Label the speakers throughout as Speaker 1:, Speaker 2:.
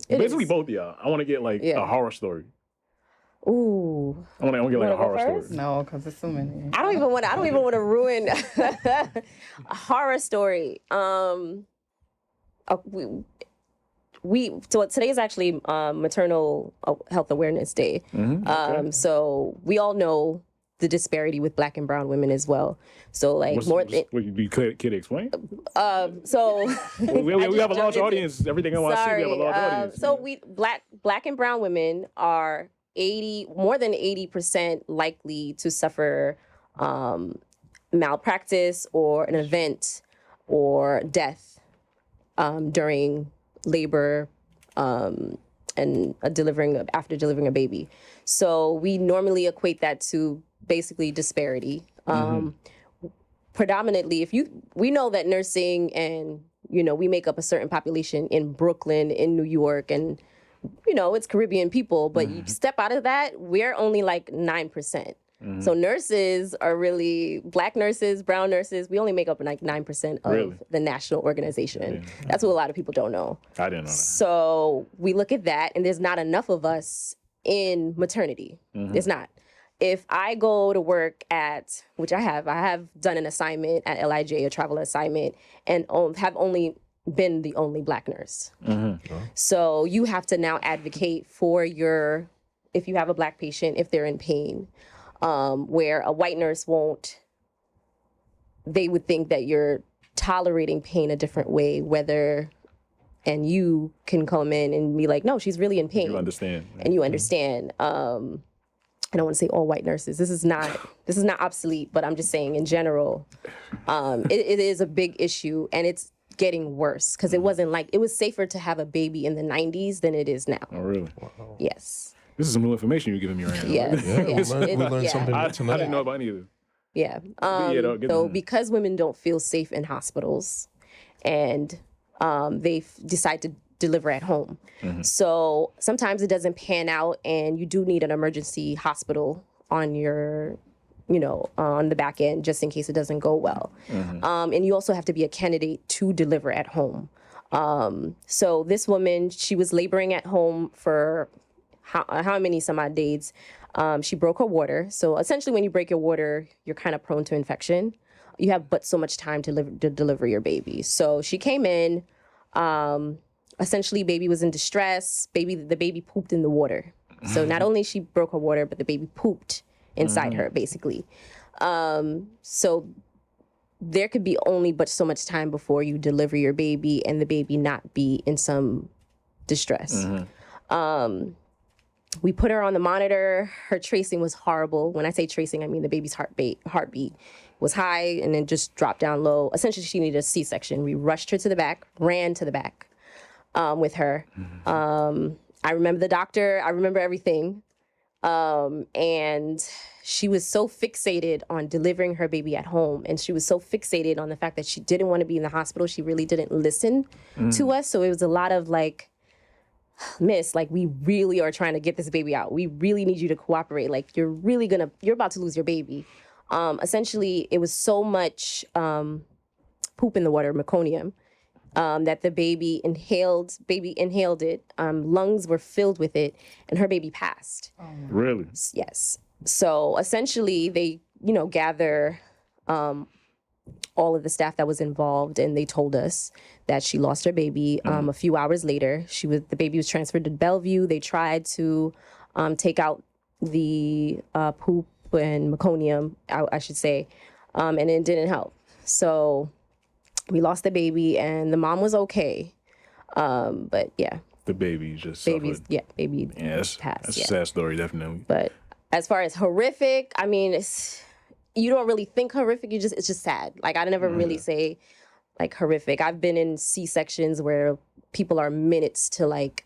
Speaker 1: Basically both of y'all. I want to get like a horror story.
Speaker 2: Ooh.
Speaker 1: I want to get like a horror story.
Speaker 3: No, because there's so many.
Speaker 2: I don't even want to ruin a horror story. So today is actually Maternal Health Awareness Day. Okay. So we all know the disparity with Black and brown women as well. So like
Speaker 1: Could explain?
Speaker 2: So
Speaker 1: we have a large audience. Everything I want to see, we have a large audience.
Speaker 2: So Black and brown women are more than 80% likely to suffer malpractice or an event or death during labor and after delivering a baby. So we normally equate that to basically disparity. Predominantly, we know that nursing and we make up a certain population in Brooklyn, in New York, and it's Caribbean people, but you step out of that, we're only like 9%. So nurses are really, Black nurses, brown nurses, we only make up like 9% of the national organization. Yeah. That's what a lot of people don't know.
Speaker 1: I didn't know that.
Speaker 2: So we look at that, and there's not enough of us in maternity. There's not. If I go to work which I have done an assignment at LIJ, a travel assignment, and have only been the only Black nurse. So you have to now advocate for if you have a Black patient, if they're in pain, where a white nurse they would think that you're tolerating pain a different way, and you can come in and be like, no, she's really in pain.
Speaker 1: You understand.
Speaker 2: And you understand. I don't want to say all white nurses. This is not obsolete, but I'm just saying in general, it is a big issue, and it's getting worse because it was safer to have a baby in the 90s than it is now.
Speaker 1: Oh, really?
Speaker 2: Wow. Yes.
Speaker 1: This is some new information you're giving me right now.
Speaker 2: Yes.
Speaker 4: We learned something new tonight.
Speaker 1: I didn't know about any of this.
Speaker 2: Yeah. So because women don't feel safe in hospitals, and they decide to deliver at home. So sometimes it doesn't pan out, and you do need an emergency hospital on your on the back end, just in case it doesn't go well. And you also have to be a candidate to deliver at home. So this woman, she was laboring at home for how many some odd days. She broke her water. So essentially when you break your water, you're kind of prone to infection. You have but so much time to deliver your baby. So she came in, essentially baby was in distress. The baby pooped in the water. So not only she broke her water, but the baby pooped inside her, basically. So there could be only but so much time before you deliver your baby and the baby not be in some distress. We put her on the monitor. Her tracing was horrible. When I say tracing, I mean the baby's heartbeat was high and then just dropped down low. Essentially, she needed a C-section. We rushed her to the back, ran to the back with her. I remember the doctor. I remember everything. And she was so fixated on delivering her baby at home. And she was so fixated on the fact that she didn't want to be in the hospital. She really didn't listen to us. So it was a lot of like, miss, like, we really are trying to get this baby out. We really need you to cooperate. Like, you're about to lose your baby. Essentially, it was so much poop in the water, meconium, that the baby inhaled it. Lungs were filled with it, and her baby passed.
Speaker 1: Oh. Really?
Speaker 2: Yes. So essentially, they, gather all of the staff that was involved, and they told us that she lost her baby. A few hours later, the baby was transferred to Bellevue. They tried to take out the poop and meconium, I should say, and it didn't help. So we lost the baby, and the mom was okay. But yeah.
Speaker 1: The baby just
Speaker 2: baby
Speaker 1: suffered.
Speaker 2: Baby
Speaker 1: passed. That's a sad story, definitely.
Speaker 2: But as far as horrific, I mean, you don't really think horrific. It's just sad. Like, I never really say like horrific. I've been in C-sections where people are minutes to like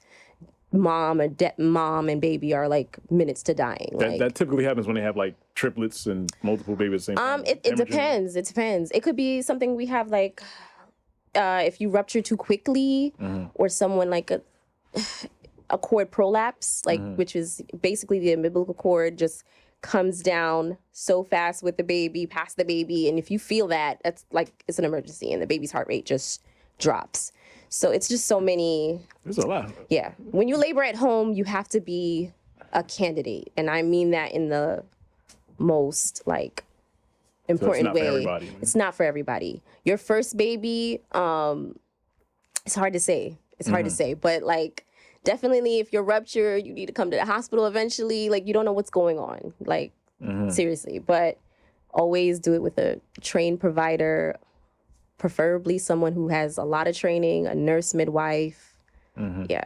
Speaker 2: mom and baby are like minutes to dying.
Speaker 1: That typically happens when they have like triplets and multiple babies at the same time.
Speaker 2: It depends. It depends. It could be something we have like if you rupture too quickly, or someone like a cord prolapse, like which is basically the umbilical cord just comes down so fast with the baby, past the baby, and if you feel that, that's like it's an emergency, and the baby's heart rate just drops. So it's just so many.
Speaker 1: There's a lot.
Speaker 2: Yeah. When you labor at home, you have to be a candidate. And I mean that in the most like important way. It's not for everybody. Your first baby, it's hard to say. It's hard to say. But like definitely if you're ruptured, you need to come to the hospital eventually. Like you don't know what's going on. Like seriously. But always do it with a trained provider, preferably someone who has a lot of training, a nurse, midwife. Yeah.